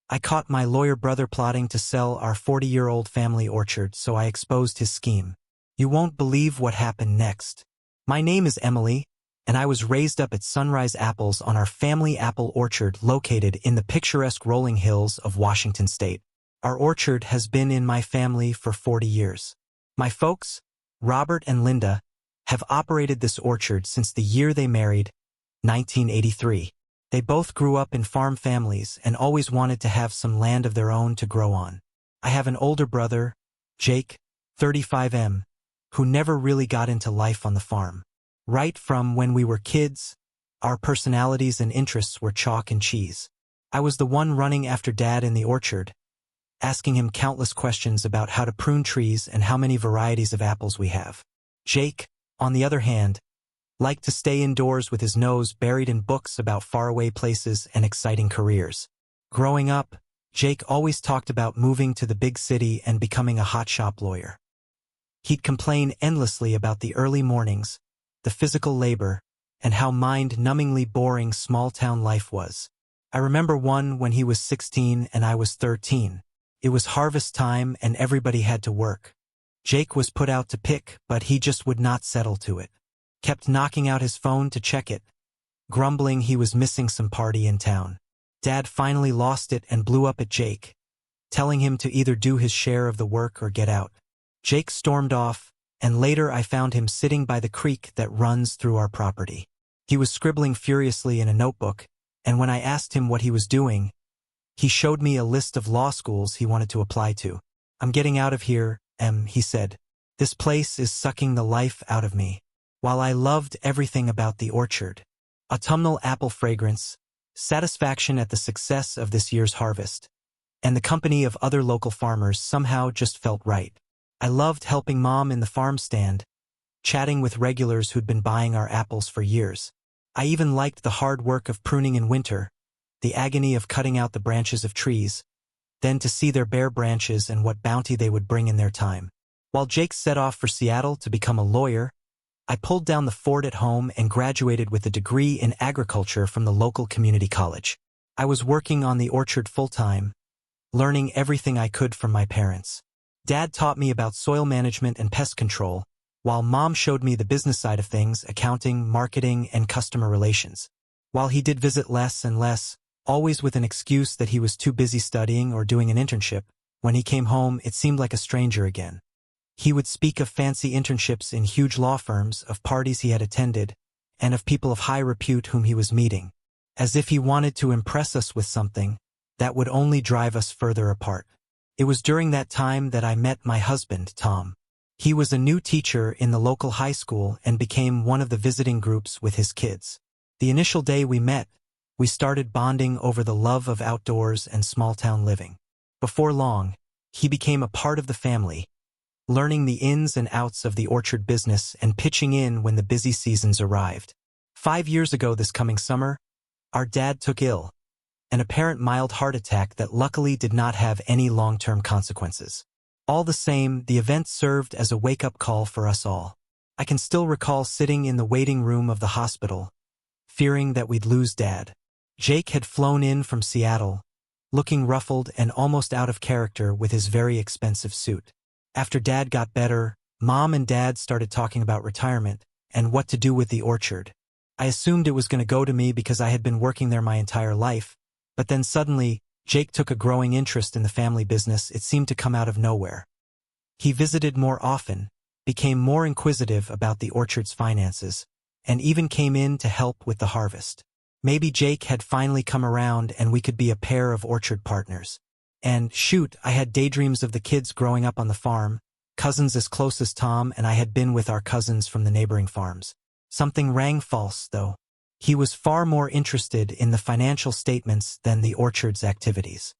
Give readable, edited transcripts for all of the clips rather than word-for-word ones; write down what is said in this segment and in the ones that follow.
I caught my lawyer brother plotting to sell our 40-year-old family orchard, so I exposed his scheme. You won't believe what happened next. My name is Emily, and I was raised up at Sunrise Apples on our family apple orchard located in the picturesque rolling hills of Washington State. Our orchard has been in my family for 40 years. My folks, Robert and Linda, have operated this orchard since the year they married, 1983. They both grew up in farm families and always wanted to have some land of their own to grow on. I have an older brother, Jake, 35M, who never really got into life on the farm. Right from when we were kids, our personalities and interests were chalk and cheese. I was the one running after Dad in the orchard, asking him countless questions about how to prune trees and how many varieties of apples we have. Jake, on the other hand, liked to stay indoors with his nose buried in books about faraway places and exciting careers. Growing up, Jake always talked about moving to the big city and becoming a hotshot lawyer. He'd complain endlessly about the early mornings, the physical labor, and how mind-numbingly boring small-town life was. I remember one when he was 16 and I was 13. It was harvest time and everybody had to work. Jake was put out to pick, but he just would not settle to it. Kept knocking out his phone to check it, grumbling he was missing some party in town. Dad finally lost it and blew up at Jake, telling him to either do his share of the work or get out. Jake stormed off, and later I found him sitting by the creek that runs through our property. He was scribbling furiously in a notebook, and when I asked him what he was doing, he showed me a list of law schools he wanted to apply to. "I'm getting out of here, he said. This place is sucking the life out of me." While I loved everything about the orchard, autumnal apple fragrance, satisfaction at the success of this year's harvest, and the company of other local farmers somehow just felt right. I loved helping Mom in the farm stand, chatting with regulars who'd been buying our apples for years. I even liked the hard work of pruning in winter, the agony of cutting out the branches of trees, then to see their bare branches and what bounty they would bring in their time. While Jake set off for Seattle to become a lawyer, I pulled down the fort at home and graduated with a degree in agriculture from the local community college. I was working on the orchard full-time, learning everything I could from my parents. Dad taught me about soil management and pest control, while Mom showed me the business side of things, accounting, marketing, and customer relations. While he did visit less and less, always with an excuse that he was too busy studying or doing an internship, when he came home it seemed like a stranger again. He would speak of fancy internships in huge law firms, of parties he had attended, and of people of high repute whom he was meeting, as if he wanted to impress us with something that would only drive us further apart. It was during that time that I met my husband, Tom. He was a new teacher in the local high school and became one of the visiting groups with his kids. The initial day we met, we started bonding over the love of outdoors and small-town living. Before long, he became a part of the family, learning the ins and outs of the orchard business and pitching in when the busy seasons arrived. 5 years ago this coming summer, our dad took ill, an apparent mild heart attack that luckily did not have any long-term consequences. All the same, the event served as a wake-up call for us all. I can still recall sitting in the waiting room of the hospital, fearing that we'd lose Dad. Jake had flown in from Seattle, looking ruffled and almost out of character with his very expensive suit. After Dad got better, Mom and Dad started talking about retirement and what to do with the orchard. I assumed it was going to go to me because I had been working there my entire life, but then suddenly, Jake took a growing interest in the family business. It seemed to come out of nowhere. He visited more often, became more inquisitive about the orchard's finances, and even came in to help with the harvest. Maybe Jake had finally come around and we could be a pair of orchard partners. And, shoot, I had daydreams of the kids growing up on the farm, cousins as close as Tom and I had been with our cousins from the neighboring farms. Something rang false, though. He was far more interested in the financial statements than the orchard's activities.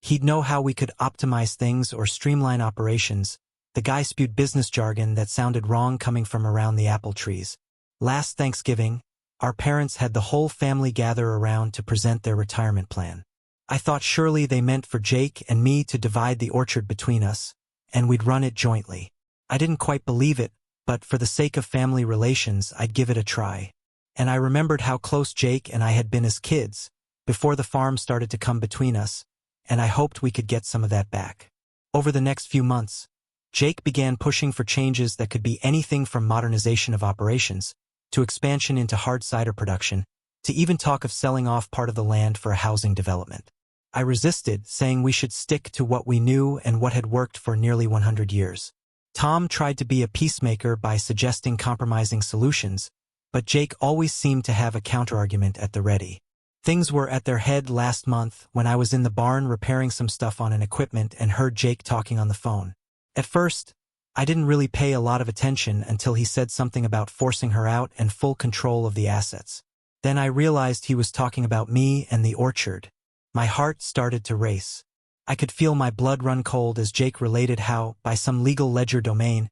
He'd know how we could optimize things or streamline operations. The guy spewed business jargon that sounded wrong coming from around the apple trees. Last Thanksgiving, our parents had the whole family gather around to present their retirement plan. I thought surely they meant for Jake and me to divide the orchard between us, and we'd run it jointly. I didn't quite believe it, but for the sake of family relations, I'd give it a try. And I remembered how close Jake and I had been as kids, before the farm started to come between us, and I hoped we could get some of that back. Over the next few months, Jake began pushing for changes that could be anything from modernization of operations to expansion into hard cider production, to even talk of selling off part of the land for a housing development. I resisted, saying we should stick to what we knew and what had worked for nearly 100 years. Tom tried to be a peacemaker by suggesting compromising solutions, but Jake always seemed to have a counterargument at the ready. Things were at their head last month when I was in the barn repairing some stuff on an equipment and heard Jake talking on the phone. At first, I didn't really pay a lot of attention until he said something about forcing her out and full control of the assets. Then I realized he was talking about me and the orchard. My heart started to race. I could feel my blood run cold as Jake related how, by some legal ledger domain,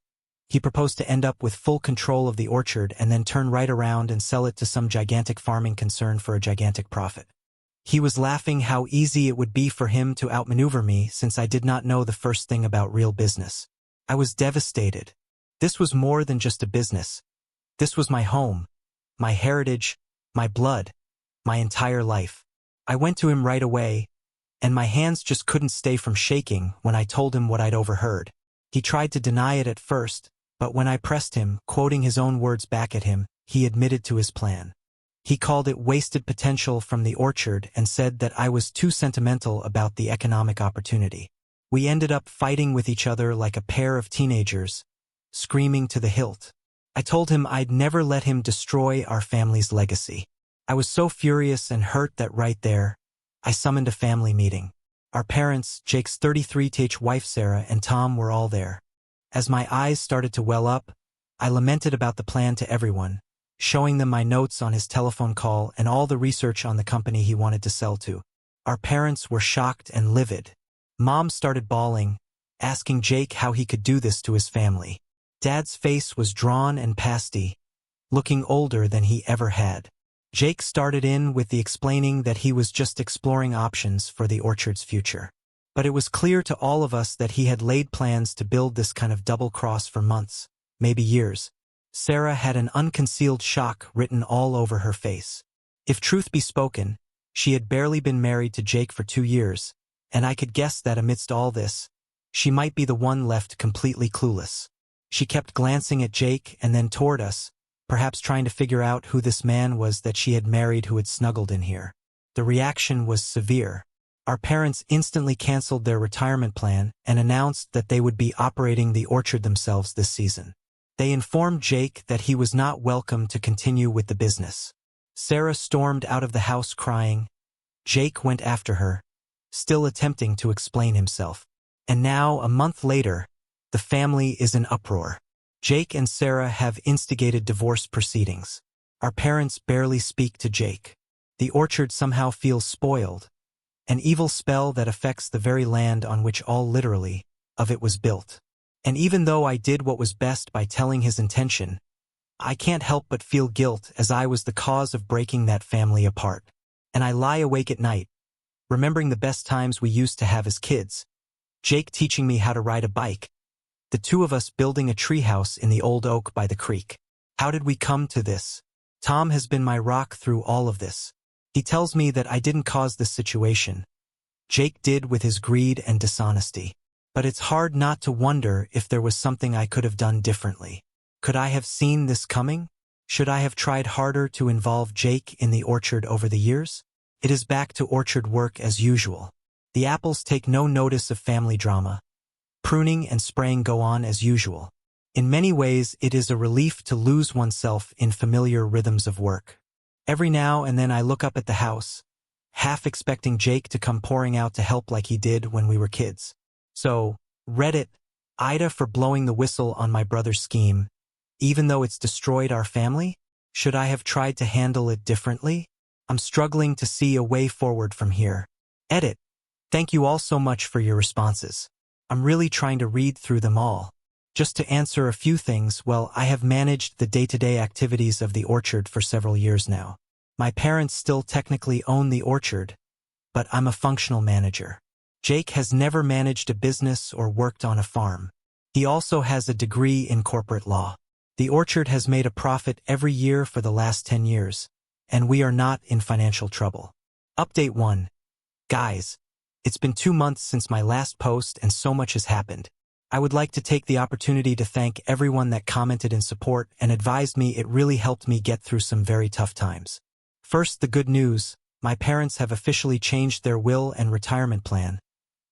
he proposed to end up with full control of the orchard and then turn right around and sell it to some gigantic farming concern for a gigantic profit. He was laughing how easy it would be for him to outmaneuver me since I did not know the first thing about real business. I was devastated. This was more than just a business. This was my home, my heritage, my blood, my entire life. I went to him right away, and my hands just couldn't stay from shaking when I told him what I'd overheard. He tried to deny it at first, but when I pressed him, quoting his own words back at him, he admitted to his plan. He called it wasted potential from the orchard and said that I was too sentimental about the economic opportunity. We ended up fighting with each other like a pair of teenagers, screaming to the hilt. I told him I'd never let him destroy our family's legacy. I was so furious and hurt that right there, I summoned a family meeting. Our parents, Jake's 33th wife Sarah, and Tom were all there. As my eyes started to well up, I lamented about the plan to everyone, showing them my notes on his telephone call and all the research on the company he wanted to sell to. Our parents were shocked and livid. Mom started bawling, asking Jake how he could do this to his family. Dad's face was drawn and pasty, looking older than he ever had. Jake started in with the explaining that he was just exploring options for the orchard's future. But it was clear to all of us that he had laid plans to build this kind of double cross for months, maybe years. Sarah had an unconcealed shock written all over her face. If truth be spoken, she had barely been married to Jake for 2 years, and I could guess that amidst all this, she might be the one left completely clueless. She kept glancing at Jake and then toward us, perhaps trying to figure out who this man was that she had married who had snuggled in here. The reaction was severe. Our parents instantly canceled their retirement plan and announced that they would be operating the orchard themselves this season. They informed Jake that he was not welcome to continue with the business. Sarah stormed out of the house crying. Jake went after her, still attempting to explain himself. And now, a month later, the family is in uproar. Jake and Sarah have instigated divorce proceedings. Our parents barely speak to Jake. The orchard somehow feels spoiled, an evil spell that affects the very land on which all literally of it was built. And even though I did what was best by telling his intention, I can't help but feel guilt as I was the cause of breaking that family apart. And I lie awake at night, remembering the best times we used to have as kids. Jake teaching me how to ride a bike, the two of us building a treehouse in the old oak by the creek. How did we come to this? Tom has been my rock through all of this. He tells me that I didn't cause this situation. Jake did with his greed and dishonesty. But it's hard not to wonder if there was something I could have done differently. Could I have seen this coming? Should I have tried harder to involve Jake in the orchard over the years? It is back to orchard work as usual. The apples take no notice of family drama. Pruning and spraying go on as usual. In many ways, it is a relief to lose oneself in familiar rhythms of work. Every now and then I look up at the house, half expecting Jake to come pouring out to help like he did when we were kids. So, Reddit, Ida for blowing the whistle on my brother's scheme, even though it's destroyed our family? Should I have tried to handle it differently? I'm struggling to see a way forward from here. Edit. Thank you all so much for your responses. I'm really trying to read through them all. Just to answer a few things, well, I have managed the day-to-day activities of the orchard for several years now. My parents still technically own the orchard, but I'm a functional manager. Jake has never managed a business or worked on a farm. He also has a degree in corporate law. The orchard has made a profit every year for the last 10 years, and we are not in financial trouble. Update 1. Guys, It's been 2 months since my last post and so much has happened. I would like to take the opportunity to thank everyone that commented in support and advised me. It really helped me get through some very tough times. First, the good news. My parents have officially changed their will and retirement plan.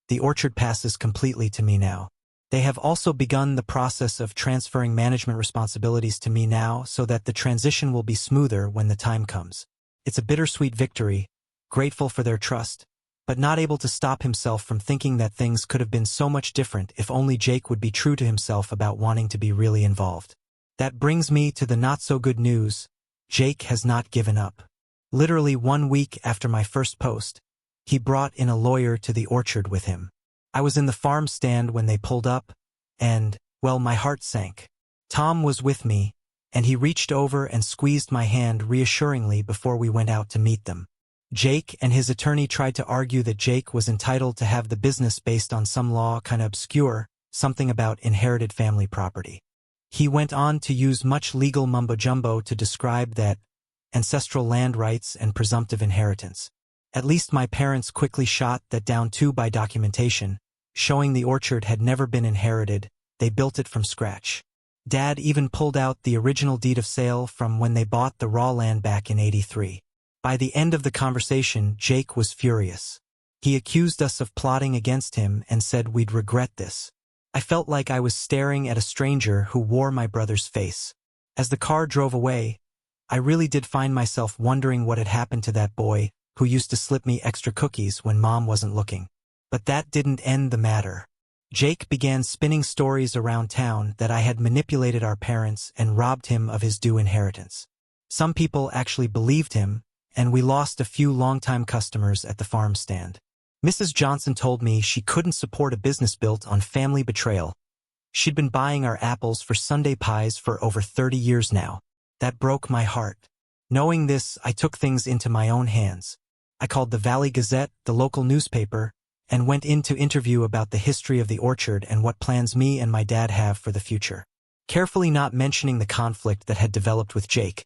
The orchard passes completely to me now. They have also begun the process of transferring management responsibilities to me now so that the transition will be smoother when the time comes. It's a bittersweet victory, grateful for their trust, but not able to stop himself from thinking that things could have been so much different if only Jake would be true to himself about wanting to be really involved. That brings me to the not-so-good news. Jake has not given up. Literally 1 week after my first post, he brought in a lawyer to the orchard with him. I was in the farm stand when they pulled up, and, well, my heart sank. Tom was with me, and he reached over and squeezed my hand reassuringly before we went out to meet them. Jake and his attorney tried to argue that Jake was entitled to have the business based on some law kinda obscure, something about inherited family property. He went on to use much legal mumbo-jumbo to describe that ancestral land rights and presumptive inheritance. At least my parents quickly shot that down too by documentation, showing the orchard had never been inherited. They built it from scratch. Dad even pulled out the original deed of sale from when they bought the raw land back in '83. By the end of the conversation, Jake was furious. He accused us of plotting against him and said we'd regret this. I felt like I was staring at a stranger who wore my brother's face. As the car drove away, I really did find myself wondering what had happened to that boy who used to slip me extra cookies when Mom wasn't looking. But that didn't end the matter. Jake began spinning stories around town that I had manipulated our parents and robbed him of his due inheritance. Some people actually believed him, and we lost a few longtime customers at the farm stand. Mrs. Johnson told me she couldn't support a business built on family betrayal. She'd been buying our apples for Sunday pies for over 30 years now. That broke my heart. Knowing this, I took things into my own hands. I called the Valley Gazette, the local newspaper, and went in to interview about the history of the orchard and what plans me and my dad have for the future. Carefully not mentioning the conflict that had developed with Jake,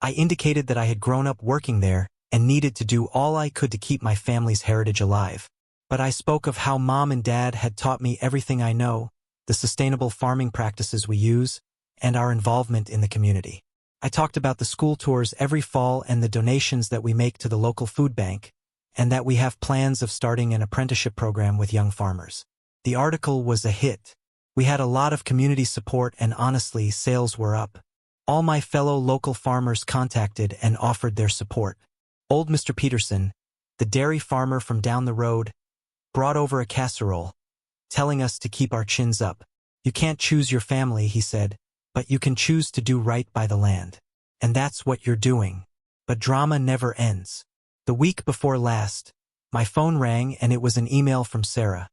I indicated that I had grown up working there and needed to do all I could to keep my family's heritage alive. But I spoke of how Mom and Dad had taught me everything I know, the sustainable farming practices we use, and our involvement in the community. I talked about the school tours every fall and the donations that we make to the local food bank, and that we have plans of starting an apprenticeship program with young farmers. The article was a hit. We had a lot of community support and honestly, sales were up. All my fellow local farmers contacted and offered their support. Old Mr. Peterson, the dairy farmer from down the road, brought over a casserole, telling us to keep our chins up. You can't choose your family, he said, but you can choose to do right by the land. And that's what you're doing. But drama never ends. The week before last, my phone rang and it was an email from Sarah,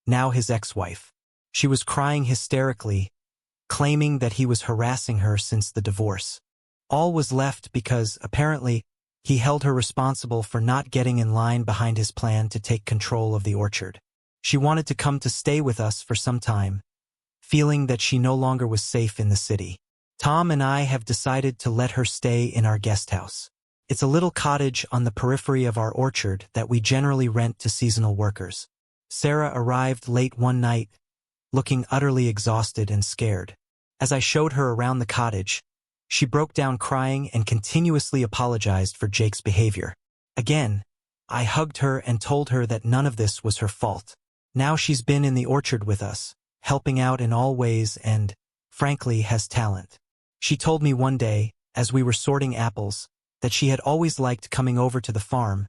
now his ex-wife. She was crying hysterically, claiming that he was harassing her since the divorce. All was left because, apparently, he held her responsible for not getting in line behind his plan to take control of the orchard. She wanted to come to stay with us for some time, feeling that she no longer was safe in the city. Tom and I have decided to let her stay in our guest house. It's a little cottage on the periphery of our orchard that we generally rent to seasonal workers. Sarah arrived late one night, looking utterly exhausted and scared. As I showed her around the cottage, she broke down crying and continuously apologized for Jake's behavior. Again, I hugged her and told her that none of this was her fault. Now she's been in the orchard with us, helping out in all ways and, frankly, has talent. She told me one day, as we were sorting apples, that she had always liked coming over to the farm.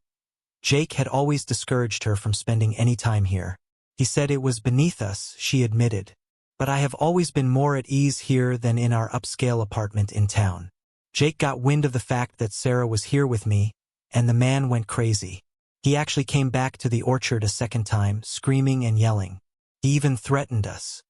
Jake had always discouraged her from spending any time here. He said it was beneath us, she admitted. But I have always been more at ease here than in our upscale apartment in town. Jake got wind of the fact that Sarah was here with me, and the man went crazy. He actually came back to the orchard a second time, screaming and yelling. He even threatened us.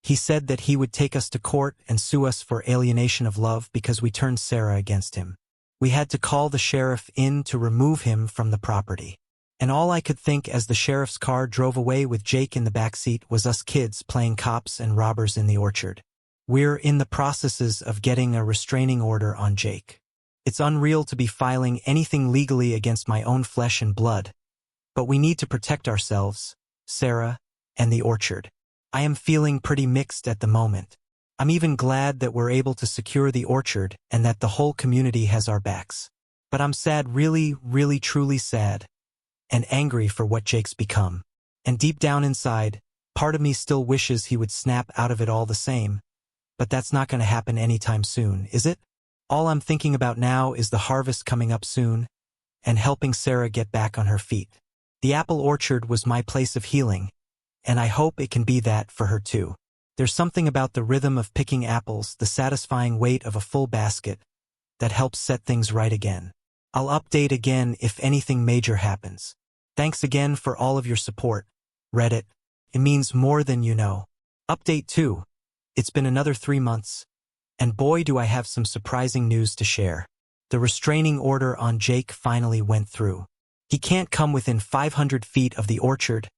He said that he would take us to court and sue us for alienation of love because we turned Sarah against him. We had to call the sheriff in to remove him from the property. And all I could think as the sheriff's car drove away with Jake in the backseat was us kids playing cops and robbers in the orchard. We're in the processes of getting a restraining order on Jake. It's unreal to be filing anything legally against my own flesh and blood, But we need to protect ourselves, Sarah, and the orchard. I am feeling pretty mixed at the moment. I'm even glad that we're able to secure the orchard and that the whole community has our backs. But I'm sad, really, really, truly sad, and angry for what Jake's become. And deep down inside, part of me still wishes he would snap out of it all the same. But that's not going to happen anytime soon, is it? All I'm thinking about now is the harvest coming up soon, and helping Sarah get back on her feet. The apple orchard was my place of healing, and I hope it can be that for her too. There's something about the rhythm of picking apples, the satisfying weight of a full basket, that helps set things right again. I'll update again if anything major happens. Thanks again for all of your support, Reddit. It means more than you know. Update 2. It's been another 3 months, and boy do I have some surprising news to share. The restraining order on Jake finally went through. He can't come within 500 feet of the orchard,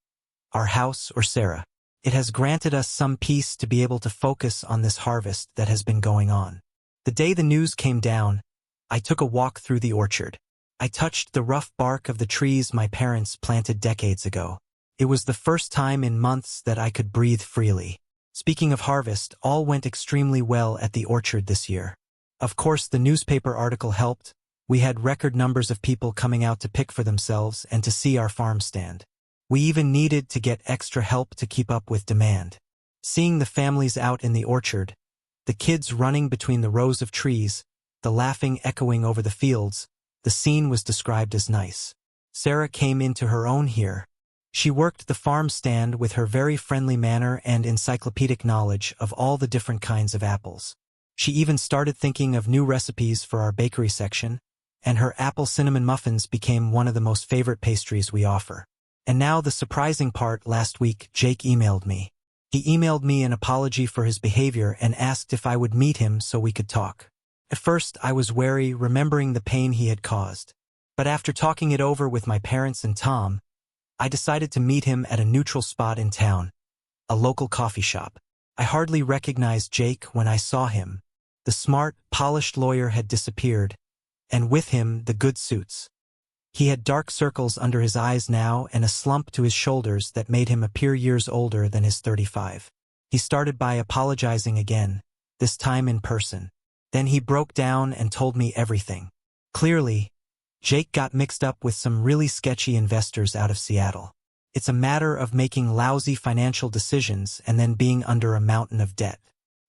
our house, or Sarah. It has granted us some peace to be able to focus on this harvest that has been going on. The day the news came down, I took a walk through the orchard. I touched the rough bark of the trees my parents planted decades ago. It was the first time in months that I could breathe freely. Speaking of harvest, all went extremely well at the orchard this year. Of course, the newspaper article helped. We had record numbers of people coming out to pick for themselves and to see our farm stand. We even needed to get extra help to keep up with demand. Seeing the families out in the orchard, the kids running between the rows of trees, the laughing echoing over the fields, the scene was described as nice. Sarah came into her own here. She worked the farm stand with her very friendly manner and encyclopedic knowledge of all the different kinds of apples. She even started thinking of new recipes for our bakery section, and her apple cinnamon muffins became one of the most favorite pastries we offer. And now the surprising part: last week, Jake emailed me. He emailed me an apology for his behavior and asked if I would meet him so we could talk. At first, I was wary, remembering the pain he had caused. But after talking it over with my parents and Tom, I decided to meet him at a neutral spot in town, a local coffee shop. I hardly recognized Jake when I saw him. The smart, polished lawyer had disappeared, and with him the good suits. He had dark circles under his eyes now and a slump to his shoulders that made him appear years older than his 35. He started by apologizing again, this time in person. Then he broke down and told me everything. Clearly, Jake got mixed up with some really sketchy investors out of Seattle. It's a matter of making lousy financial decisions and then being under a mountain of debt.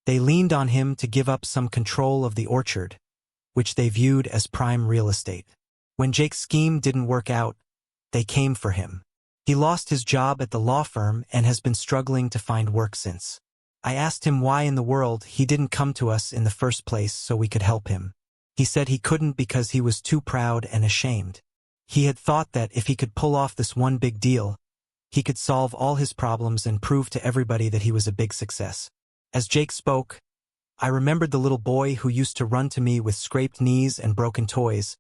They leaned on him to give up some control of the orchard, which they viewed as prime real estate. When Jake's scheme didn't work out, they came for him. He lost his job at the law firm and has been struggling to find work since. I asked him why in the world he didn't come to us in the first place so we could help him. He said he couldn't because he was too proud and ashamed. He had thought that if he could pull off this one big deal, he could solve all his problems and prove to everybody that he was a big success. As Jake spoke, I remembered the little boy who used to run to me with scraped knees and broken toys,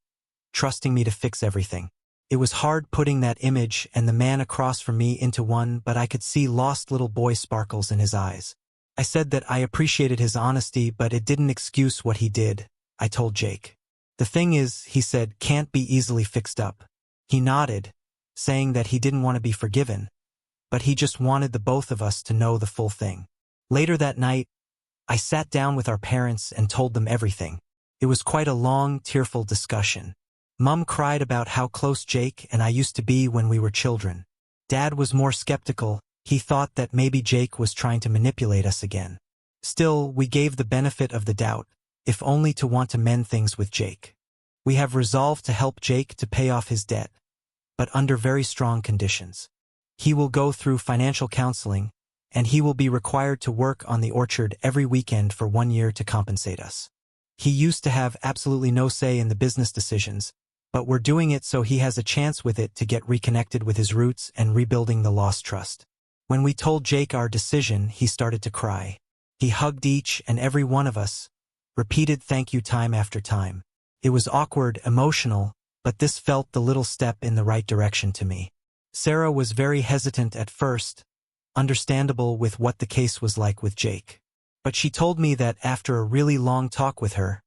trusting me to fix everything. It was hard putting that image and the man across from me into one, but I could see lost little boy sparkles in his eyes. I said that I appreciated his honesty, but it didn't excuse what he did, I told Jake. The thing is, he said, can't be easily fixed up. He nodded, saying that he didn't want to be forgiven, but he just wanted the both of us to know the full thing. Later that night, I sat down with our parents and told them everything. It was quite a long, tearful discussion. Mom cried about how close Jake and I used to be when we were children. Dad was more skeptical. He thought that maybe Jake was trying to manipulate us again. Still, we gave the benefit of the doubt, if only to want to mend things with Jake. We have resolved to help Jake to pay off his debt, but under very strong conditions. He will go through financial counseling, and he will be required to work on the orchard every weekend for 1 year to compensate us. He used to have absolutely no say in the business decisions, but we're doing it so he has a chance with it to get reconnected with his roots and rebuilding the lost trust. When we told Jake our decision, he started to cry. He hugged each and every one of us, repeated thank you time after time. It was awkward, emotional, but this felt the little step in the right direction to me. Sarah was very hesitant at first, understandable with what the case was like with Jake. But she told me that after a really long talk with her,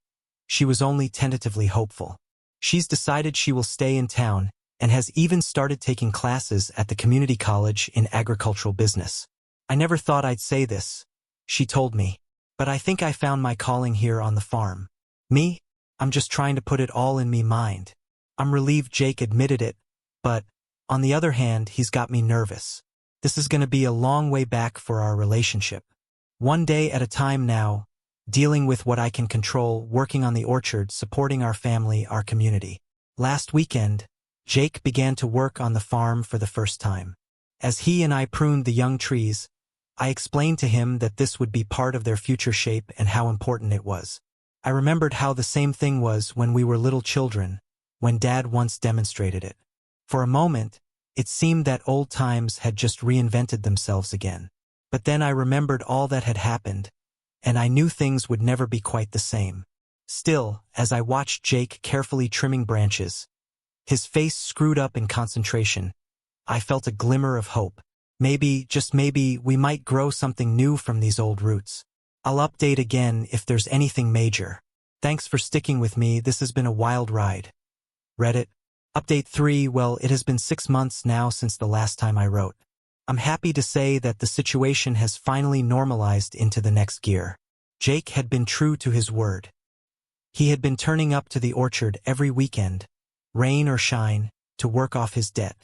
she was only tentatively hopeful. She's decided she will stay in town, and has even started taking classes at the community college in agricultural business. I never thought I'd say this, she told me, but I think I found my calling here on the farm. Me? I'm just trying to put it all in me mind. I'm relieved Jake admitted it, but, on the other hand, he's got me nervous. This is going to be a long way back for our relationship. One day at a time now, dealing with what I can control, working on the orchard, supporting our family, our community. Last weekend, Jake began to work on the farm for the first time. As he and I pruned the young trees, I explained to him that this would be part of their future shape and how important it was. I remembered how the same thing was when we were little children, when Dad once demonstrated it. For a moment, it seemed that old times had just reinvented themselves again. But then I remembered all that had happened, and I knew things would never be quite the same. Still, as I watched Jake carefully trimming branches, his face screwed up in concentration, I felt a glimmer of hope. Maybe, just maybe, we might grow something new from these old roots. I'll update again if there's anything major. Thanks for sticking with me, this has been a wild ride. Reddit. Update 3. Well, it has been 6 months now since the last time I wrote. I'm happy to say that the situation has finally normalized into the next gear. Jake had been true to his word. He had been turning up to the orchard every weekend, rain or shine, to work off his debt.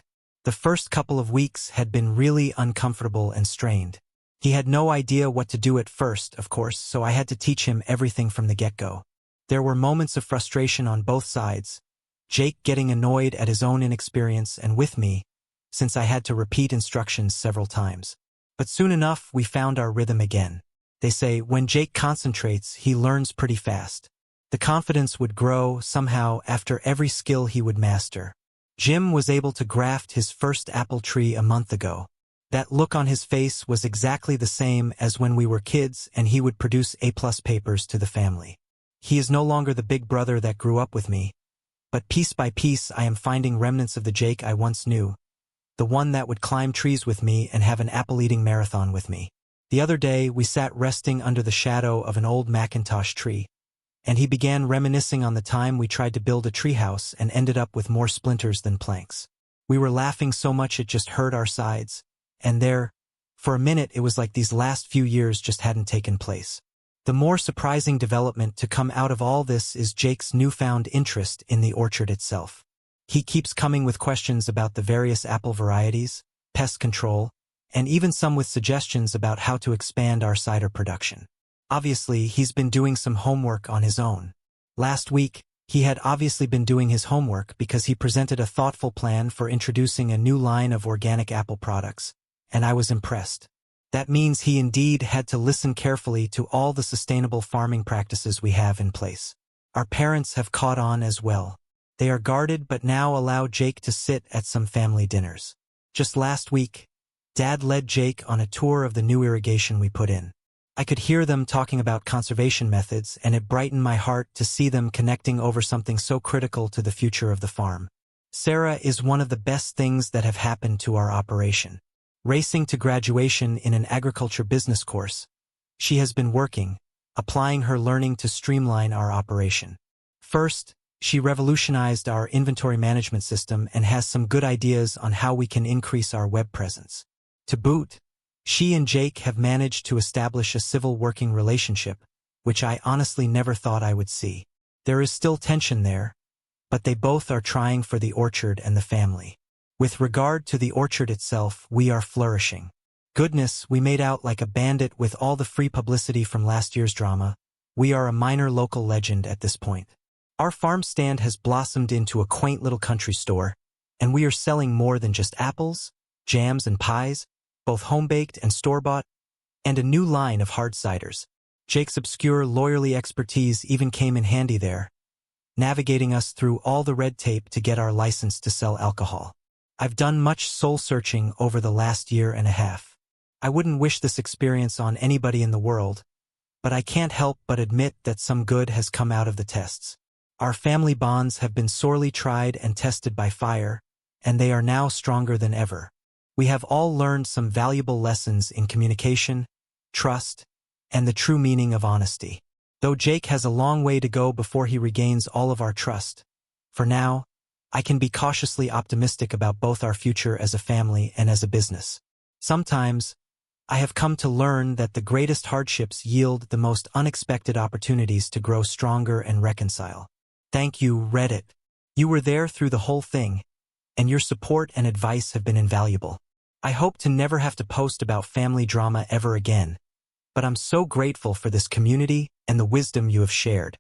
The first couple of weeks had been really uncomfortable and strained. He had no idea what to do at first, of course, so I had to teach him everything from the get-go. There were moments of frustration on both sides, Jake getting annoyed at his own inexperience and with me, since I had to repeat instructions several times. But soon enough, we found our rhythm again. They say, when Jake concentrates, he learns pretty fast. The confidence would grow, somehow, after every skill he would master. Jim was able to graft his first apple tree a month ago. That look on his face was exactly the same as when we were kids and he would produce A+ papers to the family. He is no longer the big brother that grew up with me, but piece by piece I am finding remnants of the Jake I once knew, the one that would climb trees with me and have an apple-eating marathon with me. The other day, we sat resting under the shadow of an old Macintosh tree, and he began reminiscing on the time we tried to build a treehouse and ended up with more splinters than planks. We were laughing so much it just hurt our sides, and there, for a minute it was like these last few years just hadn't taken place. The more surprising development to come out of all this is Jake's newfound interest in the orchard itself. He keeps coming with questions about the various apple varieties, pest control, and even some with suggestions about how to expand our cider production. Obviously, he's been doing some homework on his own. Last week, he had obviously been doing his homework because he presented a thoughtful plan for introducing a new line of organic apple products, and I was impressed. That means he indeed had to listen carefully to all the sustainable farming practices we have in place. Our parents have caught on as well. They are guarded but now allow Jake to sit at some family dinners. Just last week, Dad led Jake on a tour of the new irrigation we put in. I could hear them talking about conservation methods, and it brightened my heart to see them connecting over something so critical to the future of the farm. Sarah is one of the best things that have happened to our operation. Racing to graduation in an agriculture business course, she has been working, applying her learning to streamline our operation. First, she revolutionized our inventory management system and has some good ideas on how we can increase our web presence. To boot, she and Jake have managed to establish a civil working relationship, which I honestly never thought I would see. There is still tension there, but they both are trying for the orchard and the family. With regard to the orchard itself, we are flourishing. Goodness, we made out like a bandit with all the free publicity from last year's drama. We are a minor local legend at this point. Our farm stand has blossomed into a quaint little country store, and we are selling more than just apples, jams and pies, both home-baked and store-bought, and a new line of hard ciders. Jake's obscure lawyerly expertise even came in handy there, navigating us through all the red tape to get our license to sell alcohol. I've done much soul-searching over the last year and a half. I wouldn't wish this experience on anybody in the world, but I can't help but admit that some good has come out of the tests. Our family bonds have been sorely tried and tested by fire, and they are now stronger than ever. We have all learned some valuable lessons in communication, trust, and the true meaning of honesty. Though Jake has a long way to go before he regains all of our trust, for now, I can be cautiously optimistic about both our future as a family and as a business. Sometimes, I have come to learn that the greatest hardships yield the most unexpected opportunities to grow stronger and reconcile. Thank you, Reddit. You were there through the whole thing, and your support and advice have been invaluable. I hope to never have to post about family drama ever again, but I'm so grateful for this community and the wisdom you have shared.